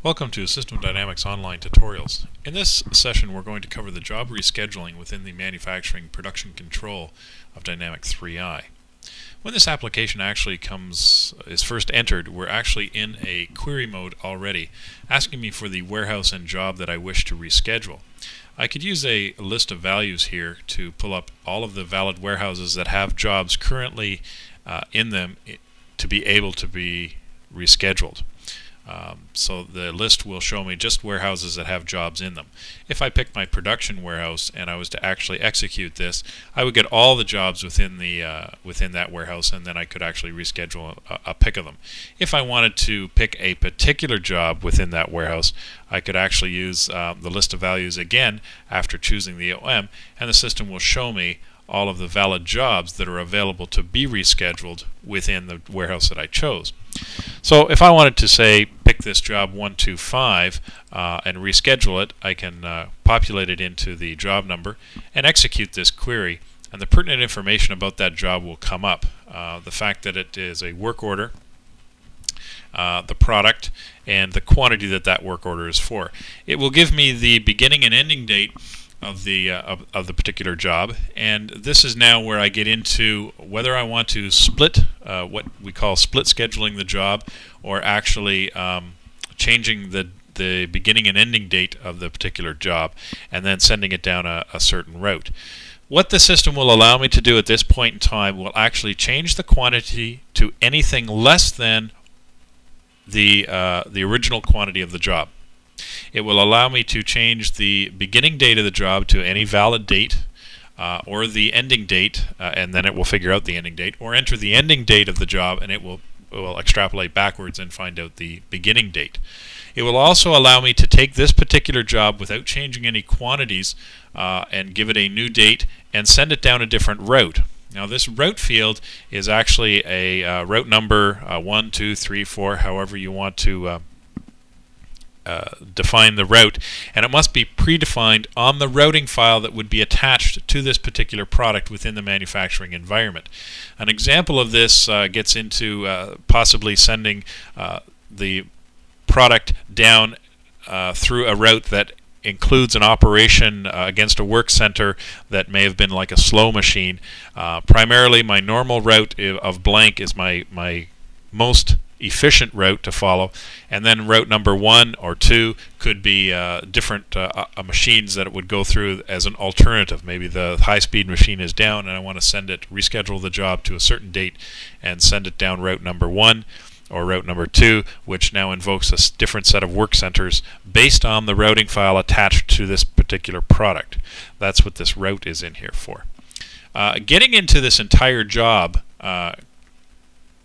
Welcome to System Dynamics Online Tutorials. In this session we're going to cover the job rescheduling within the manufacturing production control of Dynamic 3i. When this application actually is first entered, we're actually in a query mode already, asking me for the warehouse and job that I wish to reschedule. I could use a list of values here to pull up all of the valid warehouses that have jobs currently in them to be able to be rescheduled. So the list will show me just warehouses that have jobs in them. If I pick my production warehouse and I was to actually execute this, I would get all the jobs within that warehouse, and then I could actually reschedule a pick of them. If I wanted to pick a particular job within that warehouse, I could actually use the list of values again after choosing the OM, and the system will show me all of the valid jobs that are available to be rescheduled within the warehouse that I chose. So if I wanted to say pick this job 125 and reschedule it, I can populate it into the job number and execute this query, and the pertinent information about that job will come up. The fact that it is a work order, the product, and the quantity that that work order is for. It will give me the beginning and ending date of the particular job, and this is now where I get into whether I want to split what we call split scheduling the job, or actually changing the beginning and ending date of the particular job and then sending it down a certain route. What the system will allow me to do at this point in time will actually change the quantity to anything less than the original quantity of the job. It will allow me to change the beginning date of the job to any valid date, or the ending date, and then it will figure out the ending date, or enter the ending date of the job and it will extrapolate backwards and find out the beginning date. It will also allow me to take this particular job without changing any quantities and give it a new date and send it down a different route. Now this route field is actually a route number 1, 2, 3, 4, however you want to define the route, and it must be predefined on the routing file that would be attached to this particular product within the manufacturing environment. An example of this gets into possibly sending the product down through a route that includes an operation against a work center that may have been like a slow machine. Primarily my normal route of blank is my most efficient route to follow, and then route number 1 or 2 could be different machines that it would go through as an alternative. Maybe the high-speed machine is down and I want to reschedule the job to a certain date and send it down route number 1 or route number 2, which now invokes a different set of work centers based on the routing file attached to this particular product. That's what this route is in here for. Getting into this entire job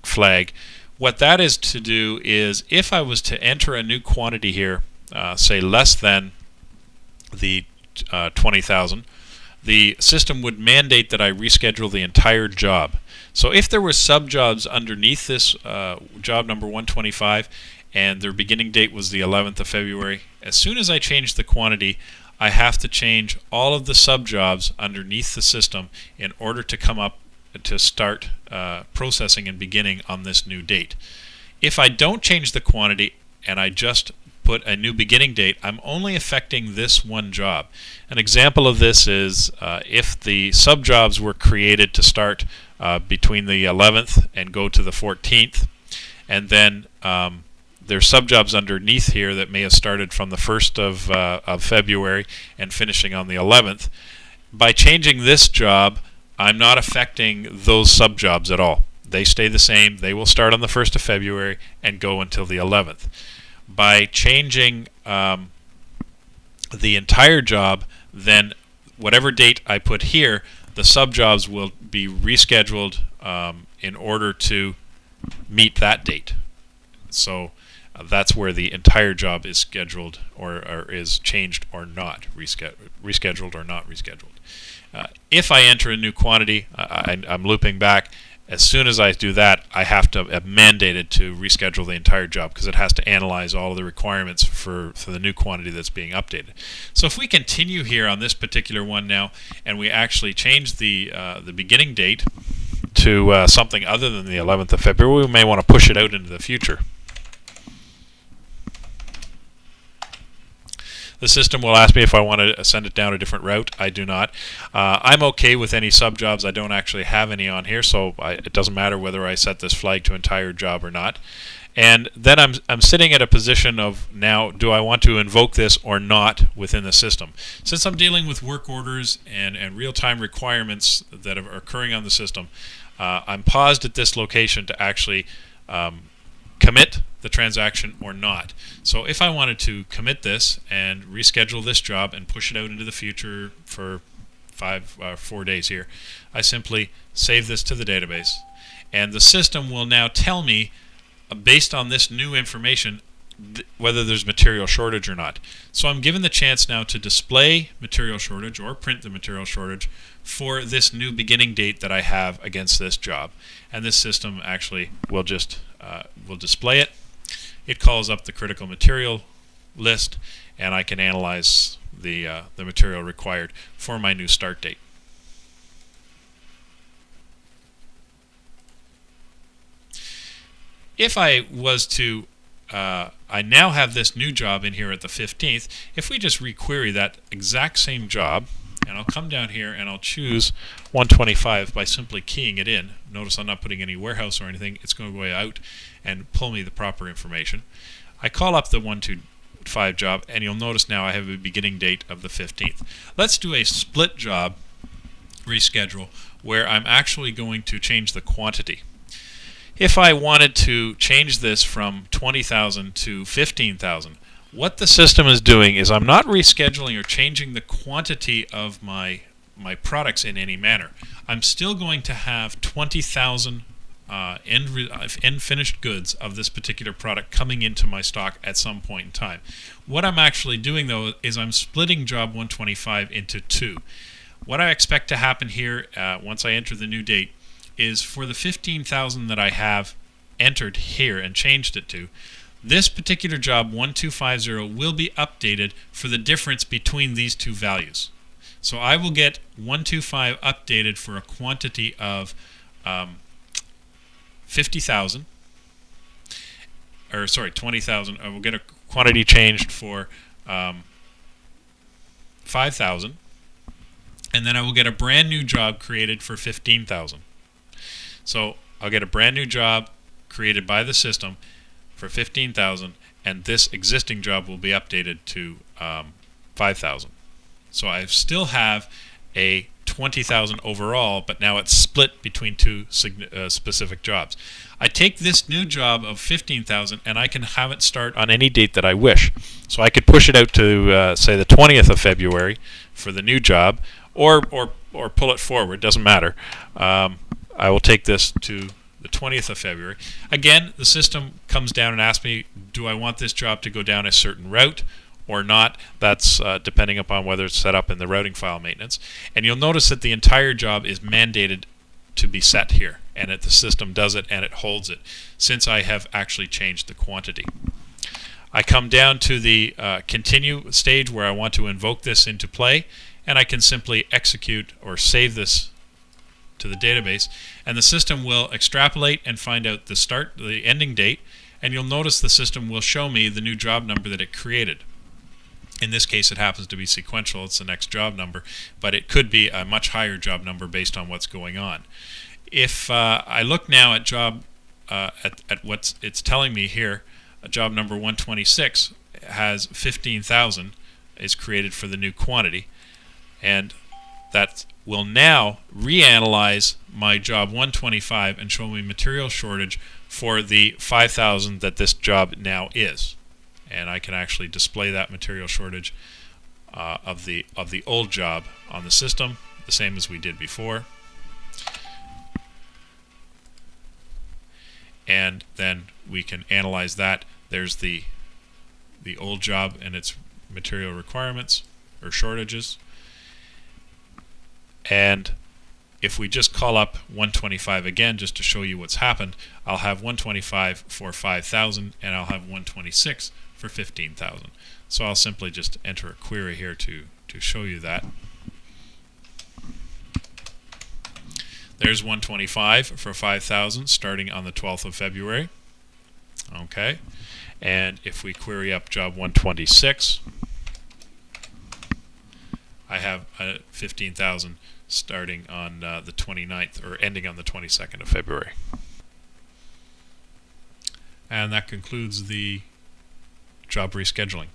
flag, what that is to do is, if I was to enter a new quantity here, say less than the 20,000, the system would mandate that I reschedule the entire job. So if there were sub-jobs underneath this job number 125 and their beginning date was the 11th of February, as soon as I change the quantity, I have to change all of the sub-jobs underneath the system in order to come up to start processing and beginning on this new date. If I don't change the quantity and I just put a new beginning date, I'm only affecting this one job. An example of this is if the sub-jobs were created to start between the 11th and go to the 14th, and then there's sub-jobs underneath here that may have started from the 1st of February and finishing on the 11th. By changing this job, I'm not affecting those sub-jobs at all. They stay the same. They will start on the 1st of February and go until the 11th. By changing the entire job, then whatever date I put here, the sub-jobs will be rescheduled in order to meet that date. So that's where the entire job is scheduled or is changed or not rescheduled or not rescheduled. If I enter a new quantity, I'm looping back. As soon as I do that, I have to have mandated to reschedule the entire job because it has to analyze all of the requirements for the new quantity that's being updated. So if we continue here on this particular one now, and we actually change the beginning date to something other than the 11th of February, we may want to push it out into the future. The system will ask me if I want to send it down a different route. I do not. I'm okay with any sub-jobs. I don't actually have any on here, so it doesn't matter whether I set this flag to entire job or not. And then I'm sitting at a position of now, do I want to invoke this or not within the system? Since I'm dealing with work orders and real-time requirements that are occurring on the system, I'm paused at this location to actually commit the transaction or not. So if I wanted to commit this and reschedule this job and push it out into the future for 4 days here, I simply save this to the database, and the system will now tell me, based on this new information, whether there's material shortage or not. So I'm given the chance now to display material shortage or print the material shortage for this new beginning date that I have against this job. And this system actually will just will display it. It calls up the critical material list, and I can analyze the material required for my new start date. If I was to, I now have this new job in here at the 15th. If we just requery that exact same job, and I'll come down here and I'll choose 125 by simply keying it in. Notice I'm not putting any warehouse or anything. It's going to go out and pull me the proper information. I call up the 125 job, and you'll notice now I have a beginning date of the 15th. Let's do a split job reschedule where I'm actually going to change the quantity. If I wanted to change this from 20,000 to 15,000, what the system is doing is I'm not rescheduling or changing the quantity of my products in any manner. I'm still going to have 20,000 end finished goods of this particular product coming into my stock at some point in time. What I'm actually doing, though, is I'm splitting job 125 into two. What I expect to happen here once I enter the new date is for the 15,000 that I have entered here and changed it to, this particular job 1250 will be updated for the difference between these two values. So I will get 125 updated for a quantity of 50,000, or sorry, 20,000. I will get a quantity changed for 5,000, and then I will get a brand new job created for 15,000. So I'll get a brand new job created by the system for 15,000, and this existing job will be updated to 5,000. So I still have a 20,000 overall, but now it's split between two specific jobs. I take this new job of 15,000 and I can have it start on any date that I wish. So I could push it out to say the 20th of February for the new job, or pull it forward, doesn't matter. I will take this to the 20th of February. Again, the system comes down and asks me, do I want this job to go down a certain route or not? That's depending upon whether it's set up in the routing file maintenance. And you'll notice that the entire job is mandated to be set here, and the system does it and it holds it since I have actually changed the quantity. I come down to the continue stage where I want to invoke this into play, and I can simply execute or save this to the database, and the system will extrapolate and find out the ending date, and you'll notice the system will show me the new job number that it created. In this case, it happens to be sequential. It's the next job number, but it could be a much higher job number based on what's going on. If I look now at job at what it's telling me here, job number 126 has 15,000 is created for the new quantity, and that will now reanalyze my job 125 and show me material shortage for the 5,000 that this job now is. And I can actually display that material shortage of the old job on the system, the same as we did before. And then we can analyze that. There's the old job and its material requirements or shortages. And if we just call up 125 again just to show you what's happened, I'll have 125 for 5,000 and I'll have 126 for 15,000. So I'll simply just enter a query here to show you that. There's 125 for 5,000 starting on the 12th of February. Okay. And if we query up job 126, I have 15,000 starting on the 29th or ending on the 22nd of February. And that concludes the job rescheduling.